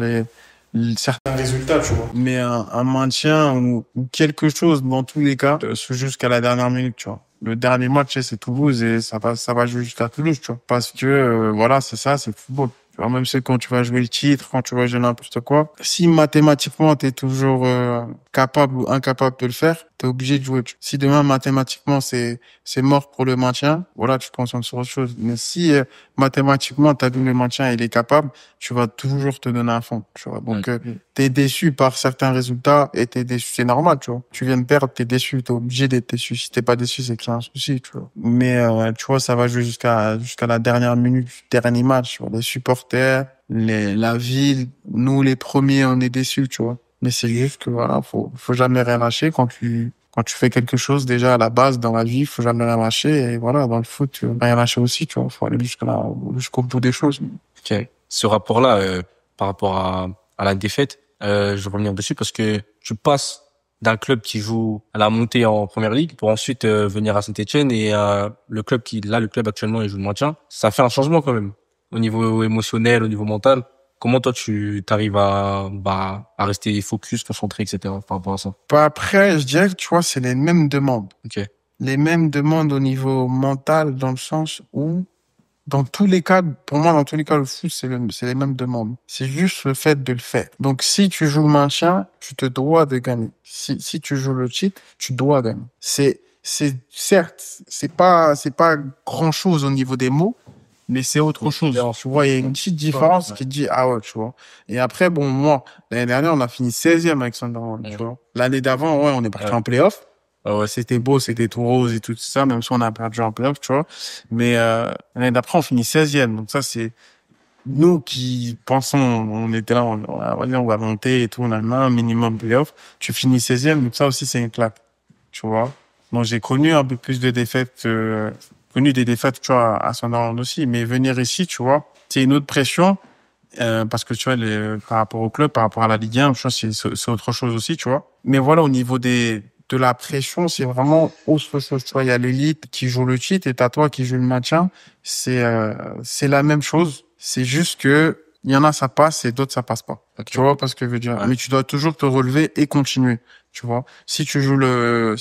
certains résultats, tu vois. Mais un maintien ou quelque chose, dans tous les cas, se joue jusqu'à la dernière minute, tu vois. Le dernier match, c'est Toulouse, et ça va jouer jusqu'à Toulouse, tu vois. Parce que, voilà, c'est ça, c'est le football. Tu vois, même si quand tu vas jouer le titre, quand tu vas jouer n'importe quoi, si mathématiquement t'es toujours capable ou incapable de le faire, t'es obligé de jouer. Si demain mathématiquement c'est mort pour le maintien, voilà, tu te concentres sur autre chose. Mais si mathématiquement t'as vu le maintien et il est capable, tu vas toujours te donner à fond, tu vois. Donc t'es déçu par certains résultats, et t'es déçu, c'est normal, tu vois. Tu viens de perdre, t'es déçu, t'es obligé d'être déçu. Si t'es pas déçu, c'est que c'est un souci, tu vois. Mais tu vois, ça va jouer jusqu'à la dernière minute du dernier match, tu vois. Les supporters, la ville, nous les premiers, on est déçus, tu vois. Mais c'est juste que voilà, faut jamais rien lâcher quand tu fais quelque chose. Déjà à la base dans la vie, faut jamais rien lâcher, et voilà, dans le foot, tu veux rien lâcher aussi, tu vois. Faut aller jusqu'au bout des choses. Ok. Ce rapport-là, par rapport à la défaite, je vais revenir dessus parce que tu passes d'un club qui joue à la montée en première ligue pour ensuite venir à Saint-Étienne, et le club actuellement il joue le maintien. Ça fait un changement quand même au niveau émotionnel, au niveau mental. Comment toi tu t'arrives à rester focus, concentré, etc. par rapport à ça? Bah après, je dirais que tu vois, c'est les mêmes demandes. Ok. Les mêmes demandes au niveau mental, dans le sens où, dans tous les cas, pour moi, dans tous les cas, le foot, c'est les mêmes demandes. C'est juste le fait de le faire. Donc, si tu joues le maintien, tu te dois de gagner. Si tu joues le titre, tu dois gagner. Certes, c'est pas grand chose au niveau des mots, mais c'est autre chose. Tu vois, il y a une petite différence qui dit, ah ouais, tu vois. Et après, bon, moi, l'année dernière, on a fini 16e avec Sunderland, tu vois. L'année d'avant, ouais, on est parti en play-off. Ouais, c'était beau, c'était tout rose et tout ça, même si on a perdu en play-off, tu vois. Mais l'année d'après, on finit 16e. Donc ça, c'est nous qui pensons, on était là, on va monter et tout, on a un minimum play-off. Tu finis 16e, donc ça aussi, c'est une claque, tu vois. Donc j'ai connu un peu plus de défaites, des défaites, tu vois, à Sunderland aussi. Mais venir ici, tu vois, c'est une autre pression. Parce que tu vois, par rapport au club, par rapport à la Ligue 1, tu vois, c'est autre chose aussi, tu vois. Mais voilà, au niveau de la pression, c'est vraiment autre chose. Tu vois, il y a l'élite qui joue le titre et t'as toi qui joue le maintien. C'est la même chose. C'est juste que Il y en a, ça passe et d'autres, ça passe pas. Ok. Tu vois pas ce que je veux dire? Ouais. Mais tu dois toujours te relever et continuer. Tu vois? Si tu joues le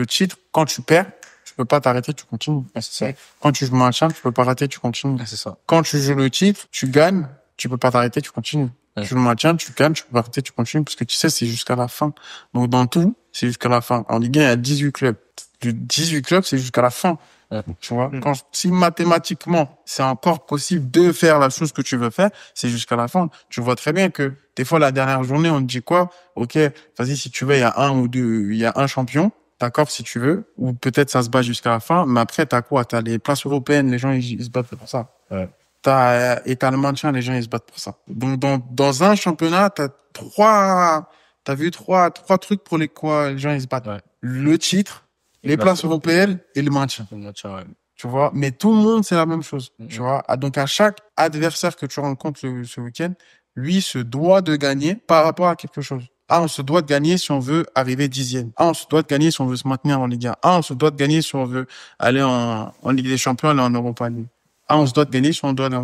titre, quand tu perds, tu peux pas t'arrêter, tu continues. Ouais, c'est ça. Quand tu joues machin, tu peux pas arrêter, tu continues. Ouais, c'est ça. Quand tu joues le titre, tu gagnes, tu peux pas t'arrêter, tu continues. Ouais. Tu joues le maintien, tu gagnes, tu peux pas arrêter, tu continues, parce que tu sais, c'est jusqu'à la fin. Donc, dans tout, c'est jusqu'à la fin. En Ligue 1, il y a 18 clubs. Du 18 clubs, c'est jusqu'à la fin. Ouais. Tu vois? Si mathématiquement, c'est encore possible de faire la chose que tu veux faire, c'est jusqu'à la fin. Tu vois très bien que, des fois, la dernière journée, on te dit quoi? OK, vas-y, si tu veux, il y a il y a un champion. D'accord, si tu veux. Ou peut-être ça se bat jusqu'à la fin. Mais après, t'as quoi? T'as les places européennes, les gens, ils se battent pour ça. Ouais. T'as le maintien, les gens, ils se battent pour ça. Donc, dans un championnat, t'as vu trois trucs pour les quoi les gens, ils se battent. Ouais. Le titre, les places européennes et le maintien. Le maintien, ouais. Tu vois? Mais tout le monde, c'est la même chose. Mhm. Tu vois? Donc, à chaque adversaire que tu rencontres ce week-end, lui se doit de gagner par rapport à quelque chose. Ah, on se doit de gagner si on veut arriver 10e. Ah, on se doit de gagner si on veut se maintenir en Ligue 1. Ah, on se doit de gagner si on veut aller en Ligue des Champions, aller en Europa League. Ah, on se doit de gagner si on veut aller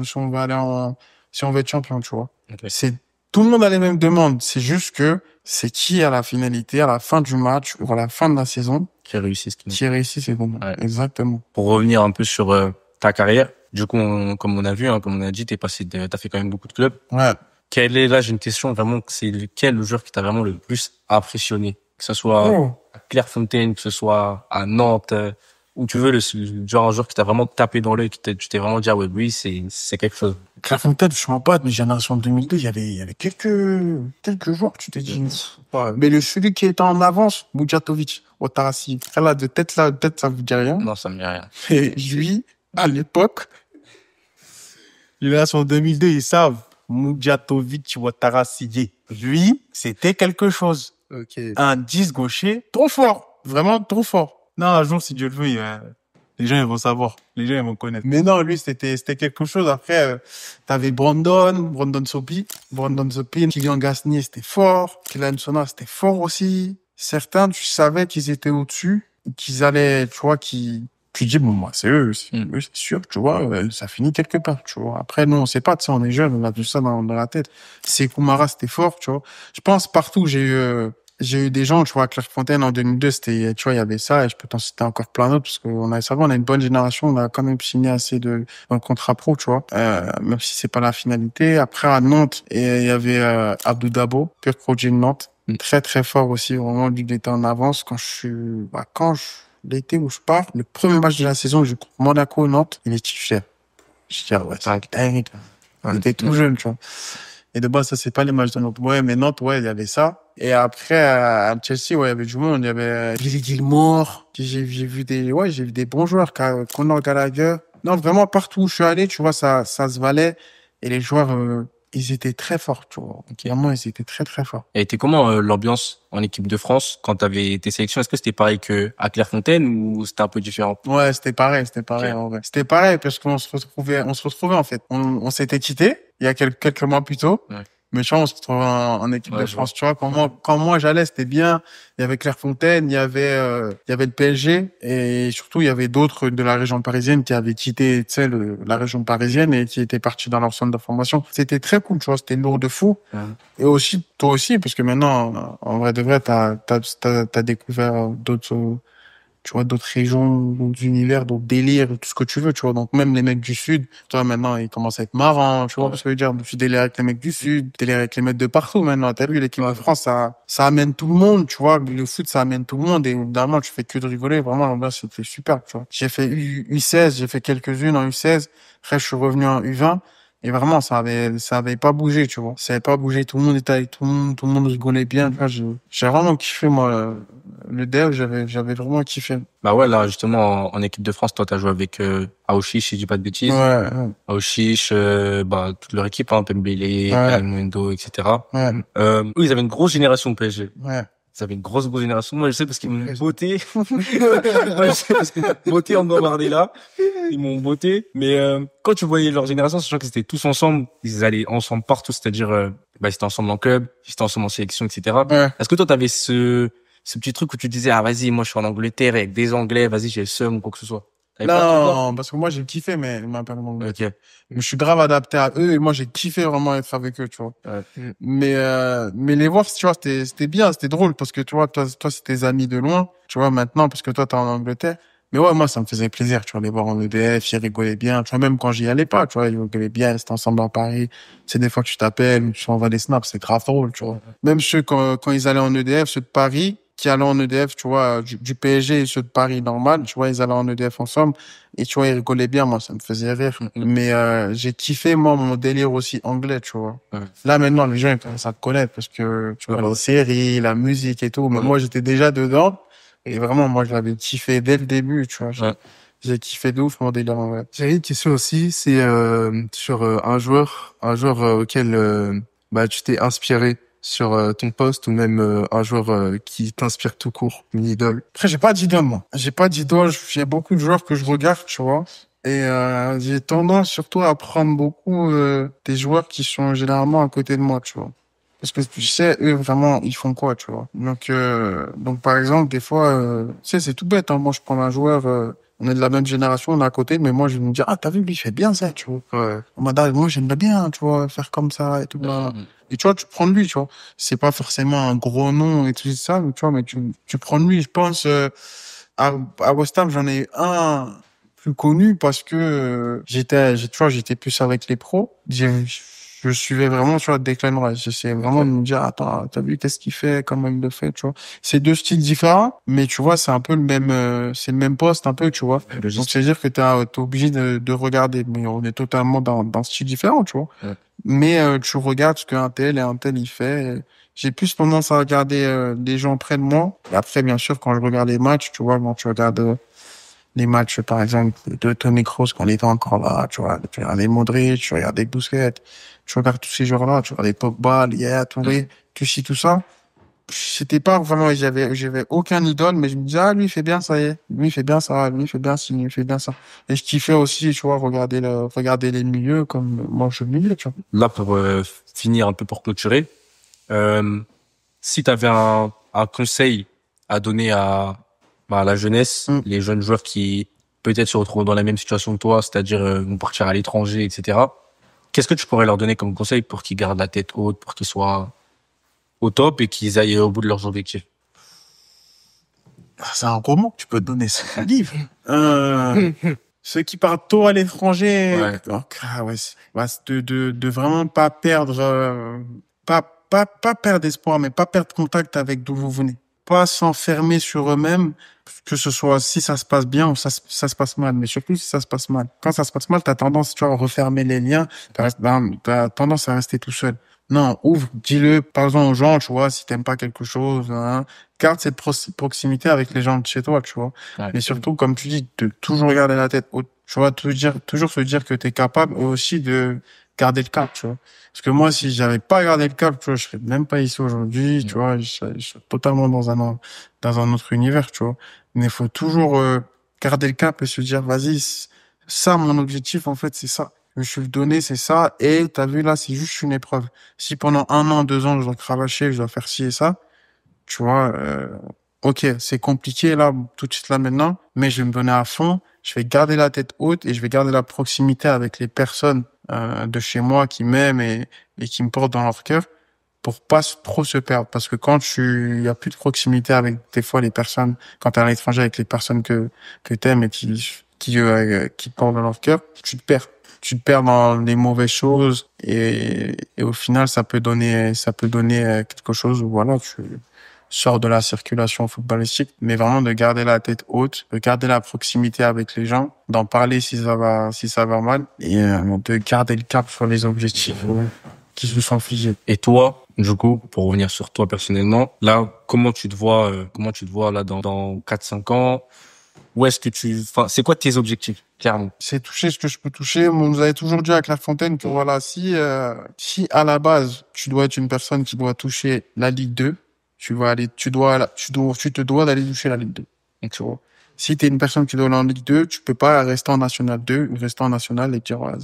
si on veut être champion, tu vois. Ok. Tout le monde a les mêmes demandes. C'est juste que c'est qui à la finalité, à la fin du match ou à la fin de la saison, Qui a réussi ce qu'il qui réussit ses demandes. Ouais. Exactement. Pour revenir un peu sur ta carrière, du coup, comme on a vu, hein, comme on a dit, t'as fait quand même beaucoup de clubs. Ouais. Là, j'ai une question vraiment, c'est lequel le joueur qui t'a vraiment le plus impressionné? Que ce soit Oh. à Clairefontaine, que ce soit à Nantes, où tu veux, le genre un joueur qui t'a vraiment tapé dans l'œil, tu t'es vraiment dit, ah ouais, lui, c'est quelque chose. Clairefontaine, je suis pas, mais génération 2002, il y avait quelques joueurs, tu t'es dit. Ouais. Mais celui qui était en avance, Mujatovic, Otarasi. Là, de tête, ça vous dit rien. Non, ça me dit rien. Et lui, à l'époque, génération 2002, ils savent. Mujatovic, Otarasi. Lui, c'était quelque chose. Ok. Un 10 gaucher, trop fort. Vraiment trop fort. Non, un jour, si Dieu le veut, les gens, ils vont savoir. Les gens, ils vont connaître. Mais non, lui, c'était quelque chose. Après, t'avais Brandon Sopi, Kylian Gasnier, c'était fort. Kylian Sona, c'était fort aussi. Certains, tu savais qu'ils étaient au-dessus, qu'ils allaient, tu vois, tu dis, bon, moi, c'est eux, c'est sûr, tu vois, ça finit quelque part, tu vois. Après, nous, on sait pas, tu sais, on est jeunes, on a tout ça dans la tête. Sekou Mara, c'était fort, tu vois. Je pense partout, j'ai eu des gens, tu vois, à Clairefontaine en 2002, c'était, tu vois, il y avait ça, et je peux t'en citer encore plein d'autres, parce qu'on a, ça va, on a une bonne génération, on a quand même signé assez de contrats pro, tu vois, même si c'est pas la finalité. Après, à Nantes, il y avait Abdou Dabo, pur produit de Nantes, très très fort aussi, vraiment, lui, il était en avance. L'été où je pars, le premier match de la saison, je contre Monaco-Nantes, il est titulaire. Je dis, ah ouais, c'est un dingue. Il était tout jeune, tu vois. Et de base, ça, c'est pas les matchs de Nantes. Ouais, mais Nantes, ouais, il y avait ça. Et après, à Chelsea, ouais, il y avait du monde. Il y avait Billy Gilmore. J'ai vu des bons joueurs, Conor Gallagher. Non, vraiment, partout où je suis allé, tu vois, ça se valait. Et les joueurs, ils étaient très forts, tu vois. Vraiment, ils étaient très, très forts. Et était comment l'ambiance en équipe de France quand t'avais tes sélections? Est-ce que c'était pareil que à Clairefontaine ou c'était un peu différent? Ouais, c'était pareil, Ok. en vrai. C'était pareil parce qu'on se retrouvait, en fait. On s'était quitté il y a quelques mois plus tôt. Ouais. Mais tu vois, on se retrouvait en équipe Ouais, de je France. Tu vois, quand moi j'allais, c'était bien. Il y avait Clairefontaine, il y avait le PSG et surtout il y avait d'autres de la région parisienne qui avaient quitté, tu sais, la région parisienne et qui étaient partis dans leur centre de formation. C'était très cool, tu vois, c'était lourd de fou. Ouais. Et aussi, toi aussi, parce que maintenant, en vrai de vrai, t'as découvert tu vois, d'autres régions, d'autres univers, d'autres délires, tout ce que tu veux, tu vois. Donc, même les mecs du Sud, toi, maintenant, ils commencent à être marrants, tu vois, ce que je veux dire. Tu délires avec les mecs du Sud, délires avec les mecs de partout, maintenant. T'as vu, l'équipe de France, ça amène tout le monde, tu vois. Le foot, ça amène tout le monde. Et évidemment, tu fais que de rigoler. Vraiment, l'ambiance, c'était super, tu vois. J'ai fait U16, j'ai fait quelques-unes en U16. Après, je suis revenu en U20. Et vraiment, ça avait pas bougé, tu vois. Ça avait pas bougé. Tout le monde était avec tout le monde rigolait bien. Tu vois, j'ai vraiment kiffé, moi, le dev, j'avais vraiment kiffé. Bah ouais, là, justement, en équipe de France, toi, t'as joué avec Aouchiche, si je dis pas de bêtises. Ouais, Aouchiche, toute leur équipe, hein, Pembele, Almundo, etc. ouais, Eux, ils avaient une grosse génération de PSG. ouais. Ils avaient une grosse génération. Moi, je sais parce qu'ils m'ont botté. Moi, je sais parce qu'ils m'ont botté en là. Ils m'ont botté. Mais quand tu voyais leur génération, sachant qu'ils étaient tous ensemble, ils allaient ensemble partout, c'est-à-dire, ils étaient ensemble en club, ils étaient ensemble en sélection, etc. Ouais. Est-ce que toi, t'avais ce petit truc où tu disais, ah, vas-y, moi, je suis en Angleterre avec des Anglais, vas-y, j'ai le seum ou quoi que ce soit? T'avais pas ce truc-là? Non, parce que moi, j'ai kiffé, mais m'appelle mon Ok. je suis grave adapté à eux et moi, j'ai kiffé vraiment être avec eux, tu vois. Ouais. Mais les voir, tu vois, c'était bien, c'était drôle parce que, tu vois, toi, c'est tes amis de loin, tu vois, maintenant, parce que toi, t'es en Angleterre. Mais ouais, moi, ça me faisait plaisir, tu vois, les voir en EDF, ils rigolaient bien, tu vois, même quand j'y allais pas, tu vois, ils rigolaient bien, ils étaient ensemble à Paris. C'est des fois que tu t'appelles ou tu envoies des snaps, c'est grave drôle, tu vois. Même ceux, quand ils allaient en EDF, ceux de Paris, qui allaient en EDF, tu vois, du PSG et ceux de Paris normal, tu vois, ils allaient en EDF ensemble et tu vois, ils rigolaient bien, moi, ça me faisait rire. Mais j'ai kiffé, moi, mon délire aussi anglais, tu vois. Ouais. Là, maintenant, les gens, ils commencent à te connaître parce que, tu vois, les séries, la musique et tout. Mais Ouais. moi, j'étais déjà dedans. Et vraiment, moi, je l'avais kiffé dès le début, tu vois. Ouais. J'ai kiffé de ouf mon délire en vrai. J'avais une question aussi, c'est sur un joueur auquel bah tu t'es inspiré sur ton poste ou même un joueur qui t'inspire tout court, une idole. Après, j'ai pas d'idole, moi. J'ai pas d'idole. J'ai beaucoup de joueurs que je regarde, tu vois. Et j'ai tendance surtout à prendre beaucoup des joueurs qui sont généralement à côté de moi, tu vois. Parce que tu sais, eux, vraiment, ils font quoi, tu vois. Donc par exemple, des fois, tu sais, c'est tout bête, hein. Moi, je prends un joueur, on est de la même génération, on est à côté, mais moi, je vais me dire, ah, t'as vu, lui, il fait bien ça, tu vois. Ouais. En mode, ah, moi, j'aimerais bien, tu vois, faire comme ça et tout. Là. Et tu vois, tu prends de lui, tu vois. C'est pas forcément un gros nom et tout ça, mais tu vois, mais tu prends de lui. Je pense, à West Ham, j'en ai un plus connu parce que tu vois, j'étais plus avec les pros. Je suivais vraiment, tu vois, Declan Rice. J'essayais vraiment de me dire, attends, t'as vu qu'est-ce qu'il fait, comment il le fait, tu vois. C'est deux styles différents, mais tu vois, c'est un peu c'est le même poste, un peu, tu vois. Donc, c'est-à-dire que t'es obligé de regarder, mais on est totalement dans un style différent, tu vois. Ouais. Mais tu regardes ce qu'un tel et un tel il fait. J'ai plus tendance à regarder les gens près de moi. Et après, bien sûr, quand je regarde les matchs, tu vois, quand tu regardes les matchs, par exemple, de Toni Kroos quand il était encore là, tu vois, tu regardes les Modric, tu regardes les Busquets, tu regardes tous ces joueurs-là, tu regardes les Pogba, les Yaya Touré, tout ça. C'était pas vraiment, j'avais aucun idole, mais je me disais, ah, lui, il fait bien ça, y est. Lui, il fait bien ça, lui, il fait bien ci, lui, il fait bien ça. Et je kiffais aussi, tu vois, regarder les milieux comme moi, je milieu, tu vois. Là, pour finir un peu pour clôturer, si tu avais un conseil à donner à la jeunesse, les jeunes joueurs qui peut-être se retrouvent dans la même situation que toi, c'est-à-dire vont partir à l'étranger, etc. Qu'est-ce que tu pourrais leur donner comme conseil pour qu'ils gardent la tête haute, pour qu'ils soient au top et qu'ils aillent au bout de leurs objectifs? C'est un roman que tu peux te donner, c'est un livre. Ceux qui partent tôt à l'étranger, Ouais. ah ouais, c'est de vraiment pas perdre, pas perdre espoir, mais pas perdre contact avec d'où vous venez. Pas s'enfermer sur eux-mêmes, que ce soit si ça se passe bien ou ça se passe mal, mais surtout si ça se passe mal. Quand ça se passe mal, t'as tendance, tu vois, à refermer les liens, t'as tendance à rester tout seul. Non, ouvre, dis-le, parle-en aux gens, tu vois, si t'aimes pas quelque chose, hein. Garde cette proximité avec les gens de chez toi, tu vois. Ouais. Mais surtout, comme tu dis, de toujours garder la tête haute. Tu vois, toujours se dire que t'es capable aussi de garder le cap, tu vois. Parce que moi, si j'avais pas gardé le cap, tu vois, je serais même pas ici aujourd'hui, tu vois, je serais totalement dans un autre univers, tu vois. Mais il faut toujours garder le cap et se dire, vas-y, ça, mon objectif, en fait, c'est ça. Je me suis donné, c'est ça. Et t'as vu, là, c'est juste une épreuve. Si pendant 1 an, 2 ans, je dois cravacher, je dois faire ci et ça, tu vois, ok, c'est compliqué, là, tout de suite, là, maintenant, mais je vais me donner à fond. Je vais garder la tête haute et je vais garder la proximité avec les personnes de chez moi qui m'aiment et qui me portent dans leur cœur pour pas trop se perdre. Parce que quand il y a plus de proximité avec, des fois, les personnes, quand t'es à l'étranger avec les personnes que t'aimes et qui te portent dans leur cœur, tu te perds. Tu te perds dans les mauvaises choses et au final, ça peut donner quelque chose où, voilà, tu sors de la circulation footballistique, mais vraiment de garder la tête haute, de garder la proximité avec les gens, d'en parler si ça va mal et de garder le cap sur les objectifs qui se sont figés. Et toi, du coup, pour revenir sur toi personnellement, là, comment tu te vois là dans 4-5 ans? Où est-ce que c'est quoi tes objectifs, clairement? C'est toucher ce que je peux toucher. On nous avait toujours dit avec La Fontaine que voilà, si à la base, tu dois être une personne qui doit toucher la Ligue 2, tu te dois d'aller toucher la Ligue 2. Tu vois. Si t'es une personne qui doit aller en Ligue 2, tu peux pas rester en National 2 ou rester en National et dire, voilà,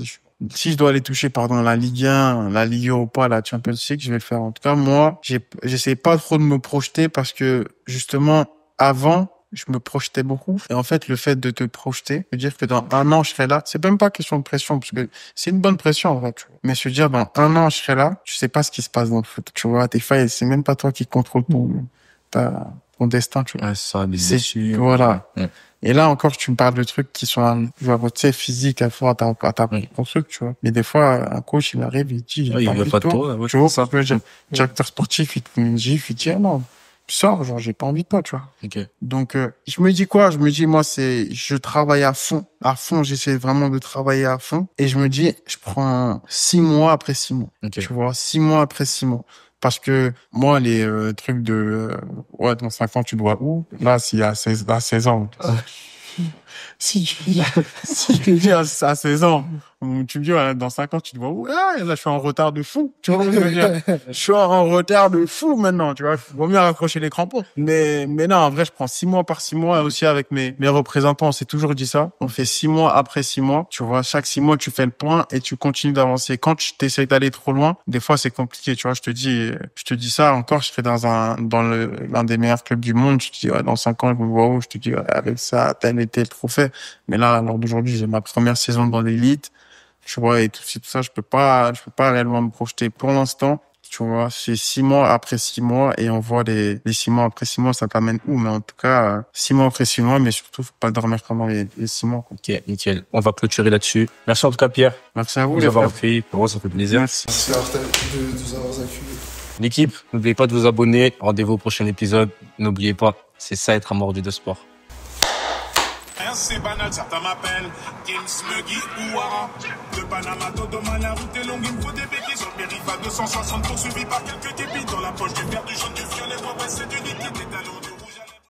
si je dois aller toucher, pardon, la Ligue 1, la Ligue Europa, la Champions League, je vais le faire. En tout cas, moi, j'essaie pas trop de me projeter parce que, justement, avant, je me projetais beaucoup. Et en fait, le fait de te projeter, veut dire que dans 1 an, je serai là. C'est même pas question de pression, parce que c'est une bonne pression, en vrai, tu vois. Mais se dire, dans 1 an, je serai là, tu sais pas ce qui se passe dans le foot, tu vois. Des fois, c'est même pas toi qui contrôle ton destin, tu vois. Ouais, ça, des C'est, blessures. voilà. Ouais. Et là encore, tu me parles de trucs qui sont, genre, tu sais, physiques, à fois, ton truc, tu vois. Mais des fois, un coach, il arrive, il dit, Ouais, j'ai il veut envie pas de de toi. toi, ouais, Tu vois, ça. ça peut dire, directeur sportif, il te met une gifle, il dit, ah non, sors, genre, j'ai pas envie de toi, tu vois. Ok. Donc, je me dis quoi? Je me dis, moi, je travaille à fond, j'essaie vraiment de travailler à fond. Et je me dis, je prends 6 mois après 6 mois. Ok. Tu vois, 6 mois après 6 mois. Parce que moi, les trucs de ouais, dans 5 ans, tu dois où? Là, s'il y a 16 ans. Si tu dis à 16 ans, tu me dis, ouais, dans 5 ans, tu te vois où? Ah, là, je suis en retard de fou. Tu vois ce que je veux dire? Je suis en retard de fou maintenant, tu vois. Il vaut mieux raccrocher les crampons. Mais non, en vrai, je prends 6 mois par 6 mois, et aussi avec mes représentants, on s'est toujours dit ça. On fait 6 mois après 6 mois. Tu vois, chaque 6 mois, tu fais le point et tu continues d'avancer. Quand tu t'essayes d'aller trop loin, des fois, c'est compliqué, tu vois. Je te dis ça encore, je serai dans l'un des meilleurs clubs du monde. Je te dis, ouais, dans 5 ans, je me vois où? Je te dis, ouais, avec ça, tel et tel trophée. Mais là, lors d'aujourd'hui, j'ai ma première saison dans l'élite. Tu vois, et tout ça, je peux pas réellement me projeter pour l'instant. Tu vois, c'est 6 mois après 6 mois et on voit les 6 mois après 6 mois, ça t'amène où? Mais en tout cas, 6 mois après 6 mois, mais surtout, faut pas dormir pendant les 6 mois, quoi. Ok, nickel. On va clôturer là-dessus. Merci en tout cas, Pierre. Merci à vous, Vous les avoir frères. fait. Pour moi, ça fait plaisir. Merci. Merci de nous avoir accueillis. L'équipe, n'oubliez pas de vous abonner. Rendez-vous au prochain épisode. N'oubliez pas, c'est ça être un mordu de sport. C'est banal, certains m'appellent Kim Smuggy ou Ara. De Panama, Dodoma, la route est longue, il me faut des béquilles. Sur le périph' à 260, poursuivi par quelques képis. Dans la poche du vert, du jaune, du violet, moi, ouais, c'est du liquide, des talons.